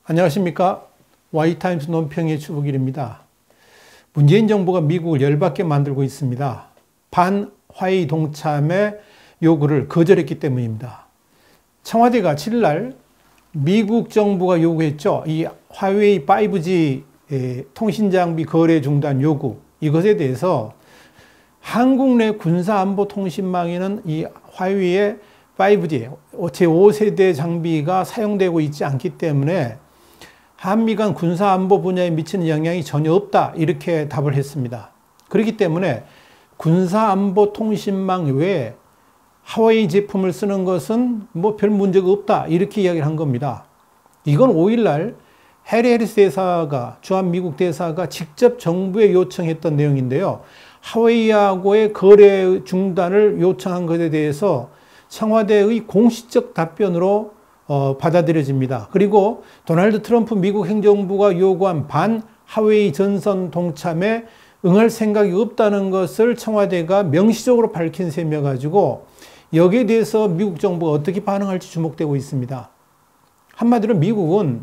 안녕하십니까. Y타임스 논평의 추복일입니다. 문재인 정부가 미국을 열받게 만들고 있습니다. 반화웨이 동참의 요구를 거절했기 때문입니다. 청와대가 7일 미국 정부가 요구했죠. 이 화웨이 5G 통신장비 거래 중단 요구, 이것에 대해서 한국 내 군사안보통신망에는 이 화웨이의 5G 제5세대 장비가 사용되고 있지 않기 때문에 한미 간 군사안보 분야에 미치는 영향이 전혀 없다, 이렇게 답을 했습니다. 그렇기 때문에 군사안보통신망 외에 화웨이 제품을 쓰는 것은 뭐 별 문제가 없다, 이렇게 이야기를 한 겁니다. 이건 5일날 해리 해리스 대사가, 주한미국 대사가 직접 정부에 요청했던 내용인데요. 화웨이하고의 거래 중단을 요청한 것에 대해서 청와대의 공식적 답변으로 받아들여집니다. 그리고 도널드 트럼프 미국 행정부가 요구한 반 화웨이 전선 동참에 응할 생각이 없다는 것을 청와대가 명시적으로 밝힌 셈이어 가지고 여기에 대해서 미국 정부가 어떻게 반응할지 주목되고 있습니다. 한마디로 미국은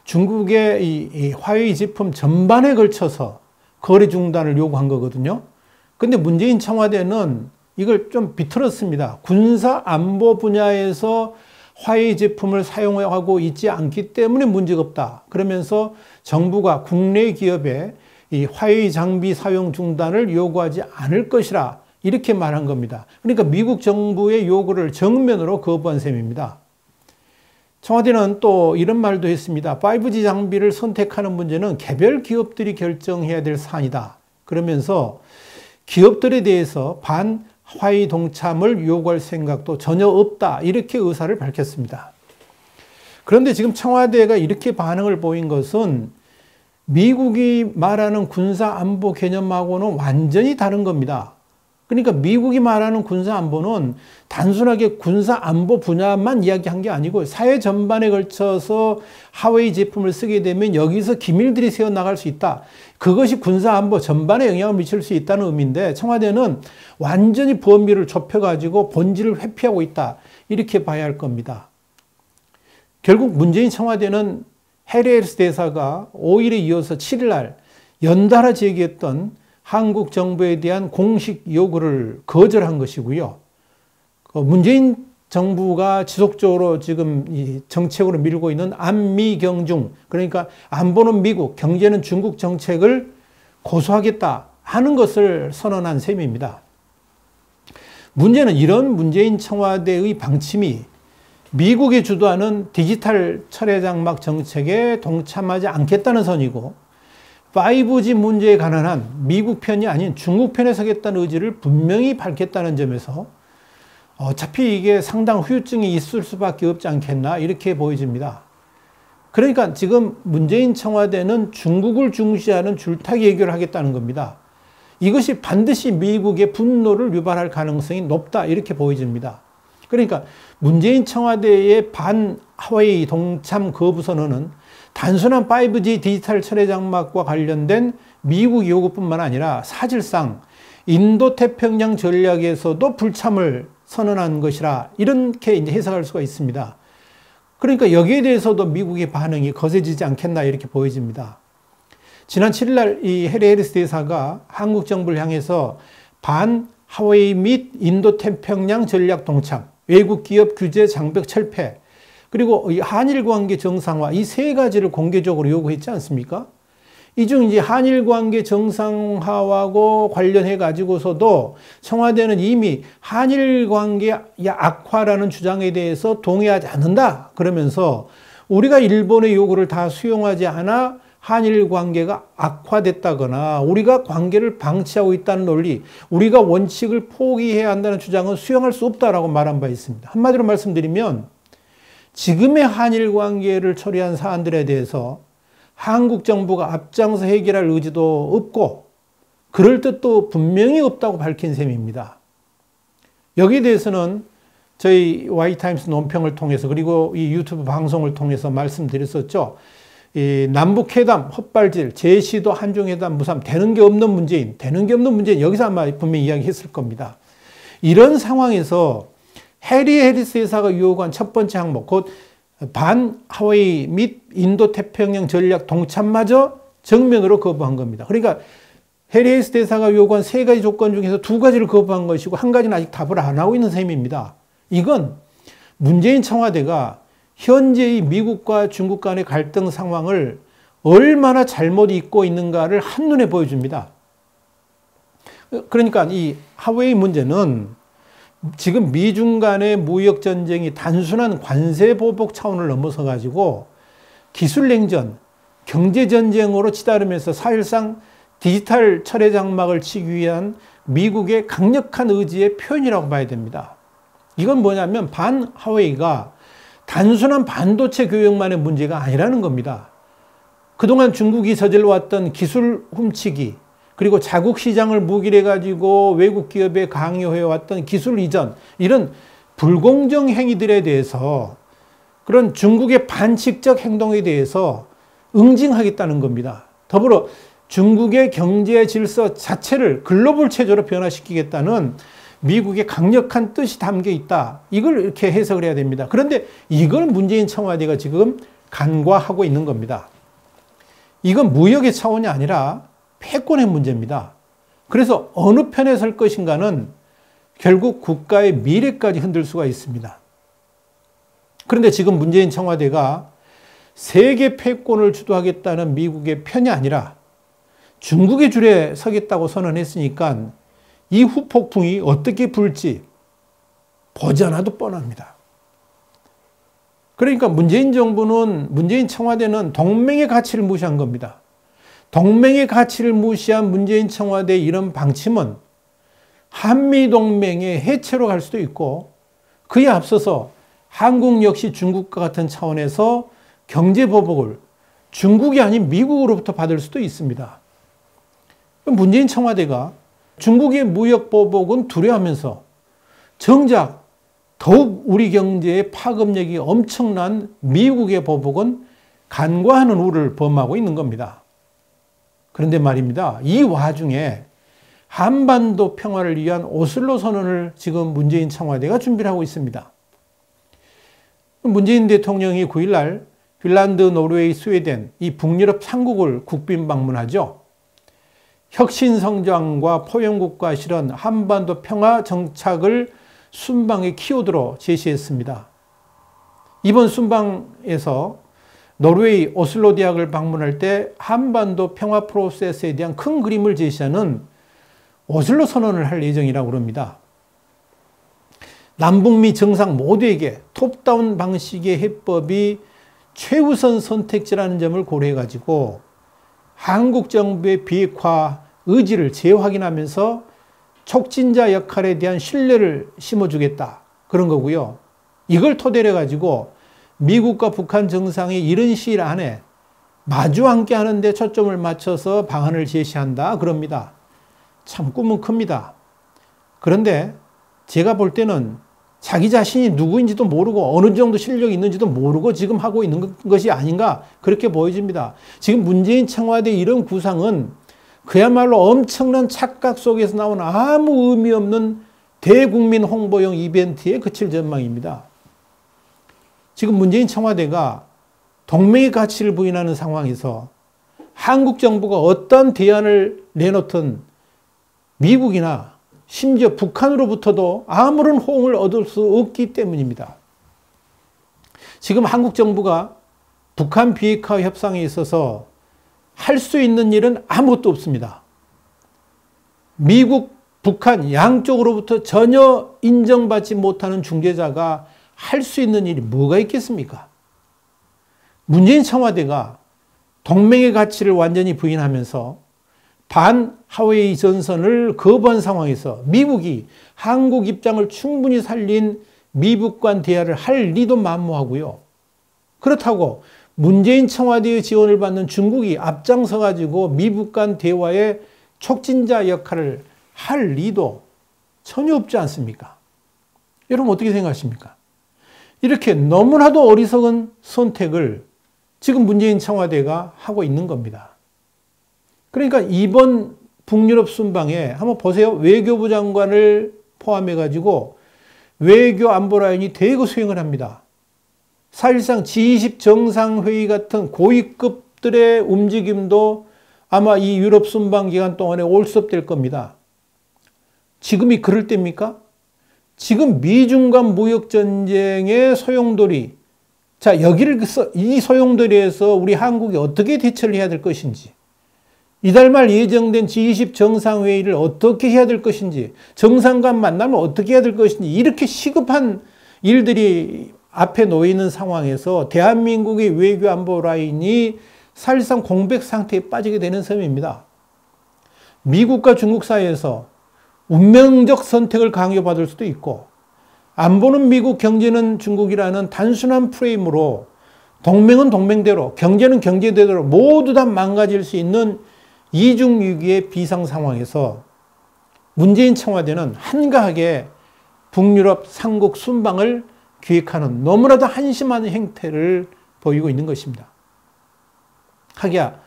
중국의 이 화웨이 제품 전반에 걸쳐서 거래 중단을 요구한 거거든요. 근데 문재인 청와대는 이걸 좀 비틀었습니다. 군사 안보 분야에서 화웨이 제품을 사용하고 있지 않기 때문에 문제가 없다, 그러면서 정부가 국내 기업에 이 화웨이 장비 사용 중단을 요구하지 않을 것이라, 이렇게 말한 겁니다. 그러니까 미국 정부의 요구를 정면으로 거부한 셈입니다. 청와대는 또 이런 말도 했습니다. 5G 장비를 선택하는 문제는 개별 기업들이 결정해야 될 사안이다, 그러면서 기업들에 대해서 반 화웨이 동참을 요구할 생각도 전혀 없다, 이렇게 의사를 밝혔습니다. 그런데 지금 청와대가 이렇게 반응을 보인 것은 미국이 말하는 군사안보 개념하고는 완전히 다른 겁니다. 그러니까 미국이 말하는 군사안보는 단순하게 군사안보 분야만 이야기한 게 아니고 사회 전반에 걸쳐서 화웨이 제품을 쓰게 되면 여기서 기밀들이 새어나갈 수 있다, 그것이 군사안보 전반에 영향을 미칠 수 있다는 의미인데, 청와대는 완전히 범위를 좁혀가지고 본질을 회피하고 있다, 이렇게 봐야 할 겁니다. 결국 문재인 청와대는 해리 해리스 대사가 5일에 이어서 7일날 연달아 제기했던 한국 정부에 대한 공식 요구를 거절한 것이고요. 문재인 정부가 지속적으로 지금 이 정책으로 밀고 있는 안미경중, 그러니까 안보는 미국, 경제는 중국 정책을 고수하겠다 하는 것을 선언한 셈입니다. 문제는 이런 문재인 청와대의 방침이 미국이 주도하는 디지털 철회장막 정책에 동참하지 않겠다는 선이고, 5G 문제에 관한 한 미국 편이 아닌 중국 편에 서겠다는 의지를 분명히 밝혔다는 점에서 어차피 이게 상당 후유증이 있을 수밖에 없지 않겠나, 이렇게 보여집니다. 그러니까 지금 문재인 청와대는 중국을 중시하는 줄타기 외교를 하겠다는 겁니다. 이것이 반드시 미국의 분노를 유발할 가능성이 높다, 이렇게 보여집니다. 그러니까 문재인 청와대의 반 화웨이 동참 거부 선언은 단순한 5G 디지털 철회장막과 관련된 미국 요구뿐만 아니라 사실상 인도태평양 전략에서도 불참을 선언한 것이라, 이렇게 이제 해석할 수가 있습니다. 그러니까 여기에 대해서도 미국의 반응이 거세지지 않겠나, 이렇게 보여집니다. 지난 7일날 이 해리 해리스 대사가 한국 정부를 향해서 반 화웨이 및 인도태평양 전략 동참, 외국 기업 규제 장벽 철폐, 그리고 이 한일 관계 정상화, 이 세 가지를 공개적으로 요구했지 않습니까? 이 중 이제 한일 관계 정상화하고 관련해 가지고서도 청와대는 이미 한일 관계 악화라는 주장에 대해서 동의하지 않는다, 그러면서 우리가 일본의 요구를 다 수용하지 않아 한일 관계가 악화됐다거나 우리가 관계를 방치하고 있다는 논리, 우리가 원칙을 포기해야 한다는 주장은 수용할 수 없다라고 말한 바 있습니다. 한마디로 말씀드리면 지금의 한일 관계를 처리한 사안들에 대해서 한국 정부가 앞장서 해결할 의지도 없고 그럴 뜻도 분명히 없다고 밝힌 셈입니다. 여기에 대해서는 저희 Y타임스 논평을 통해서, 그리고 이 유튜브 방송을 통해서 말씀드렸었죠. 이 남북회담 헛발질, 제시도 한중회담 무산, 되는 게 없는 문재인, 여기서 아마 분명히 이야기했을 겁니다. 이런 상황에서 해리 해리스 회사가 요구한 첫 번째 항목, 곧 반 하와이 및 인도 태평양 전략 동참마저 정면으로 거부한 겁니다. 그러니까 해리 헤이스 대사가 요구한 세 가지 조건 중에서 두 가지를 거부한 것이고 한 가지는 아직 답을 안 하고 있는 셈입니다. 이건 문재인 청와대가 현재의 미국과 중국 간의 갈등 상황을 얼마나 잘못 잊고 있는가를 한눈에 보여줍니다. 그러니까 이 하웨이 문제는 지금 미중 간의 무역 전쟁이 단순한 관세 보복 차원을 넘어서 가지고 기술 냉전, 경제 전쟁으로 치달으면서 사실상 디지털 철의 장막을 치기 위한 미국의 강력한 의지의 표현이라고 봐야 됩니다. 이건 뭐냐면 반 하웨이가 단순한 반도체 교역만의 문제가 아니라는 겁니다. 그동안 중국이 저질러왔던 기술 훔치기, 그리고 자국 시장을 무기로 가지고 외국 기업에 강요해왔던 기술 이전, 이런 불공정 행위들에 대해서 그런 중국의 반칙적 행동에 대해서 응징하겠다는 겁니다. 더불어 중국의 경제 질서 자체를 글로벌 체제로 변화시키겠다는 미국의 강력한 뜻이 담겨 있다. 이걸 이렇게 해석을 해야 됩니다. 그런데 이걸 문재인 청와대가 지금 간과하고 있는 겁니다. 이건 무역의 차원이 아니라 패권의 문제입니다. 그래서 어느 편에 설 것인가는 결국 국가의 미래까지 흔들 수가 있습니다. 그런데 지금 문재인 청와대가 세계 패권을 주도하겠다는 미국의 편이 아니라 중국의 줄에 서겠다고 선언했으니까 이 후폭풍이 어떻게 불지 보지 않아도 뻔합니다. 그러니까 문재인 정부는, 문재인 청와대는 동맹의 가치를 무시한 겁니다. 동맹의 가치를 무시한 문재인 청와대의 이런 방침은 한미동맹의 해체로 갈 수도 있고 그에 앞서서 한국 역시 중국과 같은 차원에서 경제보복을 중국이 아닌 미국으로부터 받을 수도 있습니다. 문재인 청와대가 중국의 무역보복은 두려워하면서 정작 더욱 우리 경제의 파급력이 엄청난 미국의 보복은 간과하는 우를 범하고 있는 겁니다. 그런데 말입니다. 이 와중에 한반도 평화를 위한 오슬로 선언을 지금 문재인 청와대가 준비를 하고 있습니다. 문재인 대통령이 9일날 핀란드, 노르웨이, 스웨덴 이 북유럽 3국을 국빈 방문하죠. 혁신성장과 포용국가 실현, 한반도 평화 정착을 순방의 키워드로 제시했습니다. 이번 순방에서 노르웨이 오슬로 대학을 방문할 때 한반도 평화 프로세스에 대한 큰 그림을 제시하는 오슬로 선언을 할 예정이라고 합니다. 남북미 정상 모두에게 톱다운 방식의 해법이 최우선 선택지라는 점을 고려해가지고 한국 정부의 비핵화 의지를 재확인하면서 촉진자 역할에 대한 신뢰를 심어주겠다. 그런 거고요. 이걸 토대로 해가지고 미국과 북한 정상이 이른 시일 안에 마주 함께 하는데 초점을 맞춰서 방안을 제시한다. 그럽니다. 참 꿈은 큽니다. 그런데 제가 볼 때는 자기 자신이 누구인지도 모르고 어느 정도 실력이 있는지도 모르고 지금 하고 있는 것이 아닌가 그렇게 보여집니다. 지금 문재인 청와대 이런 구상은 그야말로 엄청난 착각 속에서 나온 아무 의미 없는 대국민 홍보용 이벤트에 그칠 전망입니다. 지금 문재인 청와대가 동맹의 가치를 부인하는 상황에서 한국 정부가 어떤 대안을 내놓든 미국이나 심지어 북한으로부터도 아무런 호응을 얻을 수 없기 때문입니다. 지금 한국 정부가 북한 비핵화 협상에 있어서 할 수 있는 일은 아무것도 없습니다. 미국, 북한 양쪽으로부터 전혀 인정받지 못하는 중재자가 할 수 있는 일이 뭐가 있겠습니까? 문재인 청와대가 동맹의 가치를 완전히 부인하면서 반 하웨이 전선을 거부한 상황에서 미국이 한국 입장을 충분히 살린 미국 간 대화를 할 리도 만무하고요. 그렇다고 문재인 청와대의 지원을 받는 중국이 앞장서 가지고 미국 간 대화의 촉진자 역할을 할 리도 전혀 없지 않습니까? 여러분 어떻게 생각하십니까? 이렇게 너무나도 어리석은 선택을 지금 문재인 청와대가 하고 있는 겁니다. 그러니까 이번 북유럽 순방에 한번 보세요. 외교부 장관을 포함해 가지고 외교 안보 라인이 대거 수행을 합니다. 사실상 G20 정상회의 같은 고위급들의 움직임도 아마 이 유럽 순방 기간 동안에 올스톱될 겁니다. 지금이 그럴 때입니까? 지금 미중 간 무역전쟁의 소용돌이, 자, 이 소용돌이에서 우리 한국이 어떻게 대처를 해야 될 것인지, 이달 말 예정된 G20 정상회의를 어떻게 해야 될 것인지, 정상 간 만나면 어떻게 해야 될 것인지, 이렇게 시급한 일들이 앞에 놓여 있는 상황에서 대한민국의 외교 안보 라인이 사실상 공백 상태에 빠지게 되는 셈입니다. 미국과 중국 사이에서 운명적 선택을 강요받을 수도 있고, 안보는 미국, 경제는 중국이라는 단순한 프레임으로 동맹은 동맹대로, 경제는 경제대로 모두 다 망가질 수 있는 이중위기의 비상 상황에서 문재인 청와대는 한가하게 북유럽 삼국 순방을 기획하는 너무나도 한심한 행태를 보이고 있는 것입니다. 하기야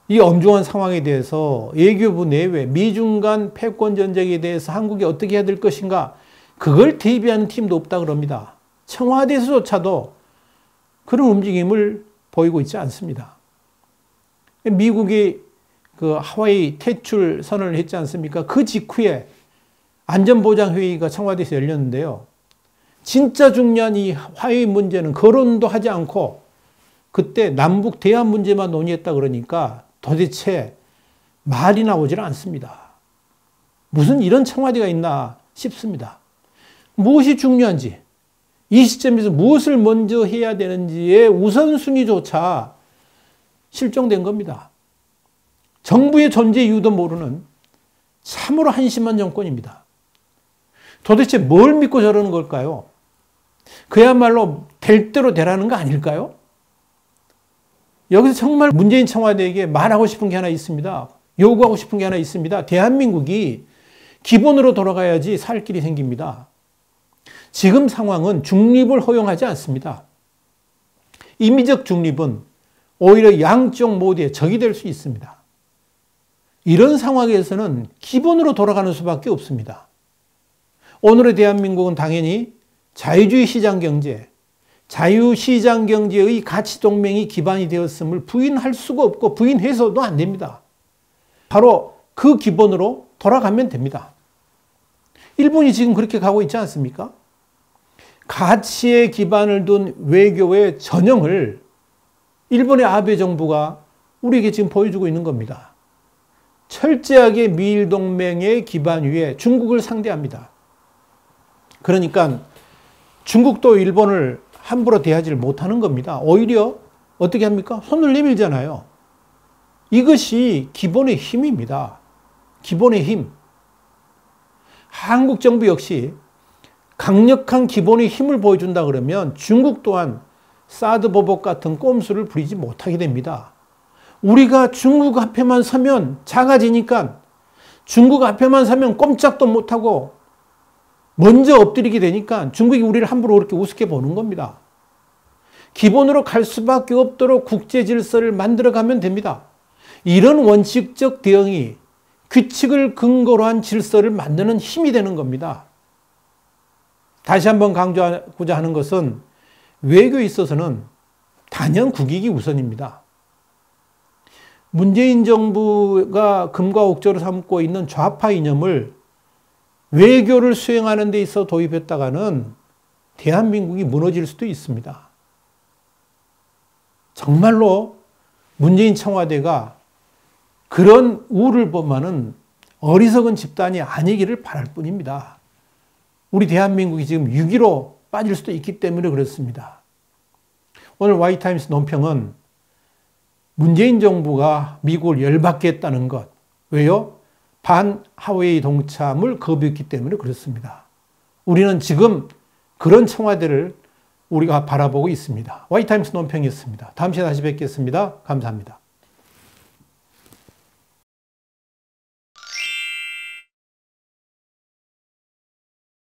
이 엄중한 상황에 대해서 외교부 내외 미중 간 패권 전쟁에 대해서 한국이 어떻게 해야 될 것인가, 그걸 대비하는 팀도 없다 그럽니다. 청와대에서조차도 그런 움직임을 보이고 있지 않습니다. 미국이 그 하와이 퇴출 선언을 했지 않습니까? 그 직후에 안전보장회의가 청와대에서 열렸는데요. 진짜 중요한 이 하와이 문제는 거론도 하지 않고 그때 남북 대화 문제만 논의했다 그러니까 도대체 말이 나오질 않습니다. 무슨 이런 청와대가 있나 싶습니다. 무엇이 중요한지, 이 시점에서 무엇을 먼저 해야 되는지의 우선순위조차 실종된 겁니다. 정부의 존재 이유도 모르는 참으로 한심한 정권입니다. 도대체 뭘 믿고 저러는 걸까요? 그야말로 될 대로 되라는 거 아닐까요? 여기서 정말 문재인 청와대에게 말하고 싶은 게 하나 있습니다. 요구하고 싶은 게 하나 있습니다. 대한민국이 기본으로 돌아가야지 살 길이 생깁니다. 지금 상황은 중립을 허용하지 않습니다. 임의적 중립은 오히려 양쪽 모두의 적이 될 수 있습니다. 이런 상황에서는 기본으로 돌아가는 수밖에 없습니다. 오늘의 대한민국은 당연히 자유주의 시장경제, 자유시장경제의 가치동맹이 기반이 되었음을 부인할 수가 없고 부인해서도 안 됩니다. 바로 그 기본으로 돌아가면 됩니다. 일본이 지금 그렇게 가고 있지 않습니까? 가치에 기반을 둔 외교의 전형을 일본의 아베 정부가 우리에게 지금 보여주고 있는 겁니다. 철저하게 미일 동맹의 기반 위에 중국을 상대합니다. 그러니까 중국도 일본을 함부로 대하지를 못하는 겁니다. 오히려 어떻게 합니까? 손을 내밀잖아요. 이것이 기본의 힘입니다. 기본의 힘. 한국 정부 역시 강력한 기본의 힘을 보여준다 그러면 중국 또한 사드 보복 같은 꼼수를 부리지 못하게 됩니다. 우리가 중국 앞에만 서면 작아지니까, 중국 앞에만 서면 꼼짝도 못하고 먼저 엎드리게 되니까 중국이 우리를 함부로 그렇게 우습게 보는 겁니다. 기본으로 갈 수밖에 없도록 국제 질서를 만들어가면 됩니다. 이런 원칙적 대응이 규칙을 근거로 한 질서를 만드는 힘이 되는 겁니다. 다시 한번 강조하고자 하는 것은 외교에 있어서는 단연 국익이 우선입니다. 문재인 정부가 금과 옥조로 삼고 있는 좌파 이념을 외교를 수행하는 데 있어 도입했다가는 대한민국이 무너질 수도 있습니다. 정말로 문재인 청와대가 그런 우를 범하는 어리석은 집단이 아니기를 바랄 뿐입니다. 우리 대한민국이 지금 위기로 빠질 수도 있기 때문에 그렇습니다. 오늘 와이타임스 논평은 문재인 정부가 미국을 열받게 했다는 것. 왜요? 반 하웨이 동참을 거부했기 때문에 그렇습니다. 우리는 지금 그런 청와대를 우리가 바라보고 있습니다. 와이타임스 논평이었습니다. 다음 시간에 다시 뵙겠습니다. 감사합니다.